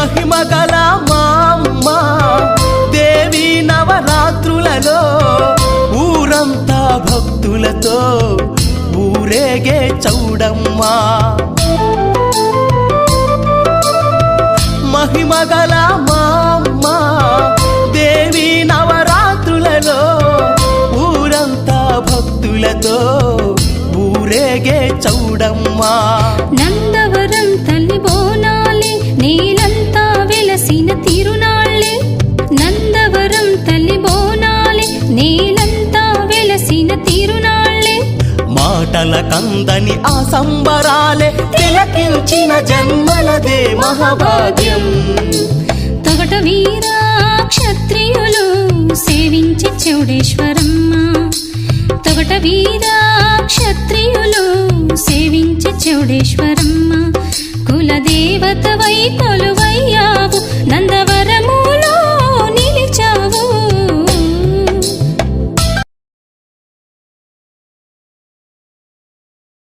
మహిమగల మా అమ్మ దేవి నవరాత్రులలో ఊరంతా భక్తులతో ఊరేగే చౌడమ్మా మహిమగల మా అమ్మ దేవి నవరాత్రులలో ఊరంతా భక్తులతో ఊరేగే చౌడమ్మా నందవరం తల్లి బోనాలే నేలంతా వెలసిన తిరునాళ్ళే నందవరం తల్లి బోనాలే నేలంతా వెలసిన తిరునాళ్ళే మాటల కందని ఆ సంబరాలే తిలకించిన జన్మలదే మహాభాగ్యం తొగట వీరా క్షత్రియులు సేవించి చౌడేశ్వరమ్మ తొగట వీరా క్షత్రియులు సేవించి చౌడేశ్వరమ్మ కులదేవత వై కొలువ